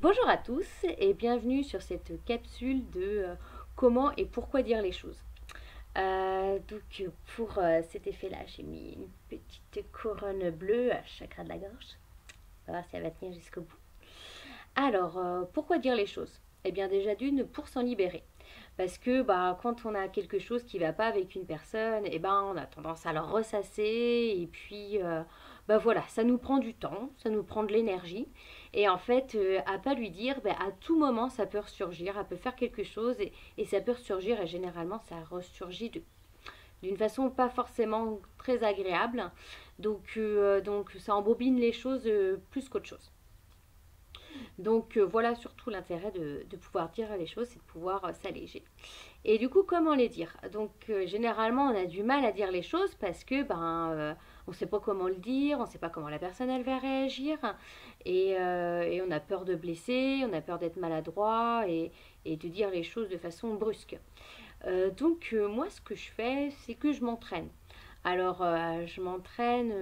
Bonjour à tous et bienvenue sur cette capsule de comment et pourquoi dire les choses. Pour cet effet-là, j'ai mis une petite couronne bleue à chakra de la gorge. On va voir si elle va tenir jusqu'au bout. Alors, pourquoi dire les choses? Eh bien déjà d'une, pour s'en libérer. Parce que quand on a quelque chose qui ne va pas avec une personne, on a tendance à le ressasser et puis voilà, ça nous prend du temps, ça nous prend de l'énergie. Et en fait, à pas lui dire, à tout moment ça peut ressurgir, elle peut faire quelque chose et ça peut ressurgir et généralement ça ressurgit d'une façon pas forcément très agréable. Donc ça embobine les choses plus qu'autre chose. Donc voilà surtout l'intérêt de pouvoir dire les choses, c'est de pouvoir s'alléger. Et du coup, comment les dire? Donc généralement, on a du mal à dire les choses parce que on ne sait pas comment le dire, on ne sait pas comment la personne elle va réagir, et on a peur de blesser, on a peur d'être maladroit et de dire les choses de façon brusque. Moi, ce que je fais, c'est que je m'entraîne. Alors, je m'entraîne,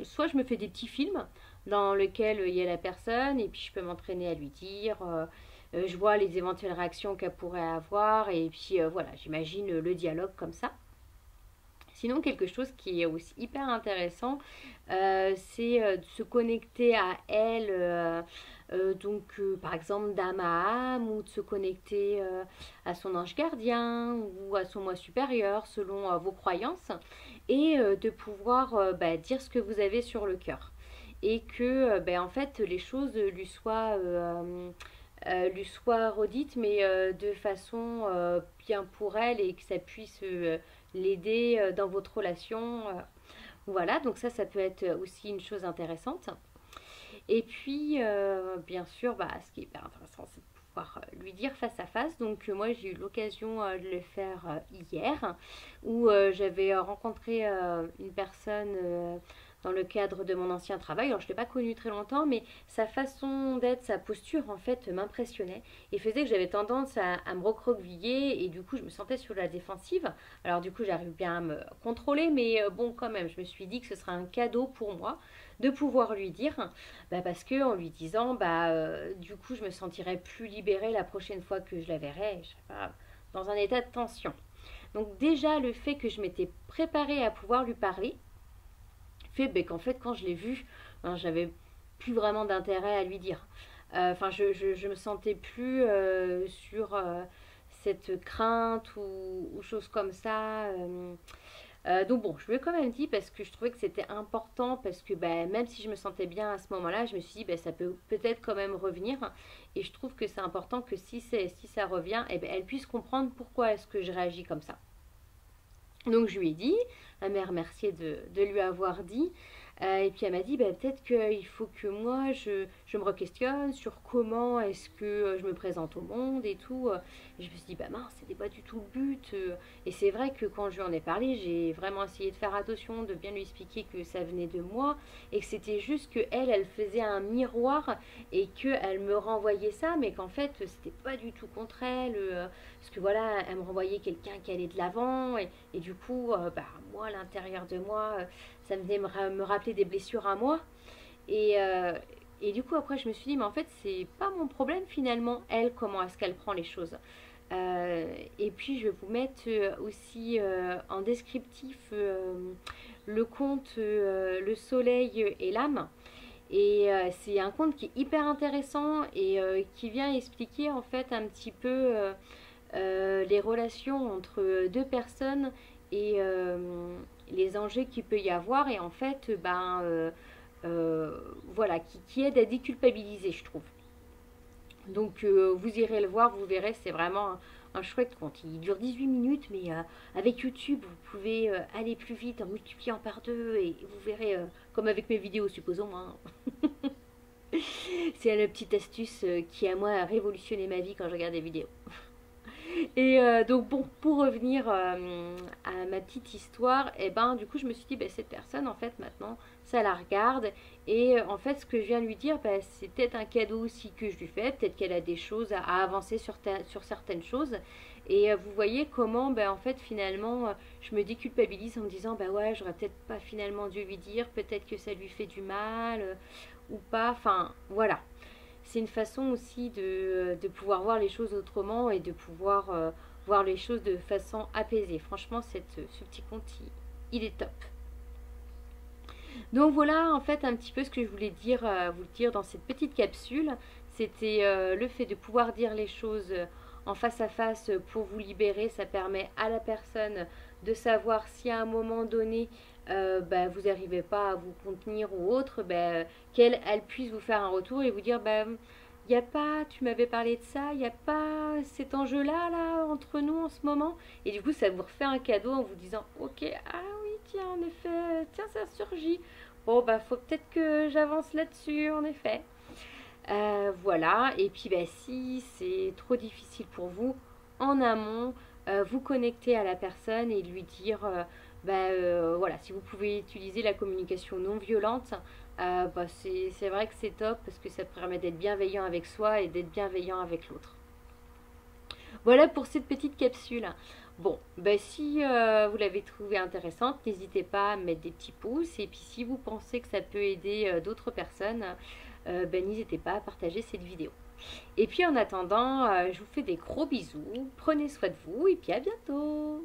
soit je me fais des petits films dans lesquels il y a la personne et puis je peux m'entraîner à lui dire, je vois les éventuelles réactions qu'elle pourrait avoir et puis voilà, j'imagine le dialogue comme ça. Sinon, quelque chose qui est aussi hyper intéressant, c'est de se connecter à elle, par exemple d'âme à âme, ou de se connecter à son ange gardien ou à son moi supérieur selon vos croyances, et de pouvoir dire ce que vous avez sur le cœur. Et que en fait les choses lui soient redites, mais de façon bien pour elle et que ça puisse l'aider dans votre relation. Voilà, donc ça peut être aussi une chose intéressante. Et puis, bien sûr, ce qui est hyper intéressant, c'est de pouvoir lui dire face à face. Donc, moi, j'ai eu l'occasion de le faire hier, où j'avais rencontré une personne dans le cadre de mon ancien travail. Alors, je ne l'ai pas connu très longtemps, mais sa façon d'être, sa posture, en fait, m'impressionnait et faisait que j'avais tendance à me recroqueviller et du coup, je me sentais sur la défensive. Alors, du coup, j'arrive bien à me contrôler, mais bon, quand même, je me suis dit que ce serait un cadeau pour moi de pouvoir lui dire, parce que en lui disant, du coup, je me sentirais plus libérée la prochaine fois que je la verrai, je serais pas dans un état de tension. Donc déjà, le fait que je m'étais préparée à pouvoir lui parler, fait qu'en fait, quand je l'ai vu, j'avais plus vraiment d'intérêt à lui dire. Je me sentais plus sur cette crainte ou chose comme ça. Donc bon, je lui ai quand même dit parce que je trouvais que c'était important, parce que même si je me sentais bien à ce moment-là, je me suis dit ça peut peut-être quand même revenir, et je trouve que c'est important que si ça revient, elle puisse comprendre pourquoi est-ce que je réagis comme ça. Donc je lui ai dit, elle m'a remercié de lui avoir dit, et puis elle m'a dit peut-être qu'il faut que moi je me re-questionne sur comment est-ce que je me présente au monde et tout. Et je me suis dit mince, c'était pas du tout le but. Et c'est vrai que quand je lui en ai parlé, j'ai vraiment essayé de faire attention, de bien lui expliquer que ça venait de moi et que c'était juste que elle faisait un miroir et qu'elle me renvoyait ça, mais qu'en fait c'était pas du tout contre elle. Parce que voilà, elle me renvoyait quelqu'un qui allait de l'avant et du coup, moi, à l'intérieur de moi, ça venait me rappeler des blessures à moi. Et, euh, et du coup, après, je me suis dit, mais en fait, c'est pas mon problème finalement, elle, comment est-ce qu'elle prend les choses. Et puis, je vais vous mettre aussi en descriptif le conte Le Soleil et l'âme. Et c'est un conte qui est hyper intéressant et qui vient expliquer en fait un petit peu les relations entre deux personnes et les enjeux qu'il peut y avoir, et en fait voilà, qui aide à déculpabiliser, je trouve. Donc vous irez le voir, vous verrez, c'est vraiment un chouette conte. Il dure 18 minutes, mais avec YouTube, vous pouvez aller plus vite en multipliant par deux et vous verrez, comme avec mes vidéos, supposons, hein. C'est la petite astuce qui, à moi, a révolutionné ma vie quand je regarde des vidéos. Et donc bon, pour revenir à ma petite histoire, du coup je me suis dit cette personne en fait maintenant ça la regarde, et en fait ce que je viens de lui dire c'est peut-être un cadeau aussi que je lui fais, peut-être qu'elle a des choses à avancer sur certaines choses, et vous voyez comment en fait finalement je me déculpabilise en me disant ouais, j'aurais peut-être pas finalement dû lui dire, peut-être que ça lui fait du mal ou pas, enfin voilà. c'est une façon aussi de pouvoir voir les choses autrement et de pouvoir voir les choses de façon apaisée. Franchement, ce petit conte, il est top. Donc voilà en fait un petit peu ce que je voulais dire, vous dire dans cette petite capsule. C'était le fait de pouvoir dire les choses en face à face pour vous libérer. Ça permet à la personne de savoir si à un moment donné bah, vous n'arrivez pas à vous contenir ou autre, bah, qu'elle elle puisse vous faire un retour et vous dire bah, il n'y a pas, tu m'avais parlé de ça, il n'y a pas cet enjeu-là là, entre nous en ce moment. Et du coup, ça vous refait un cadeau en vous disant ok, ah oui, tiens, en effet, tiens, ça surgit. Bon, bah, faut peut-être que j'avance là-dessus, en effet. Voilà, et puis bah, si c'est trop difficile pour vous, en amont, vous connecter à la personne et lui dire, bah, voilà, si vous pouvez utiliser la communication non violente, bah, c'est vrai que c'est top parce que ça permet d'être bienveillant avec soi et d'être bienveillant avec l'autre. Voilà pour cette petite capsule. Bon, bah, si vous l'avez trouvée intéressante, n'hésitez pas à mettre des petits pouces. Et puis si vous pensez que ça peut aider d'autres personnes, bah, n'hésitez pas à partager cette vidéo. Et puis en attendant, je vous fais des gros bisous. Prenez soin de vous et puis à bientôt.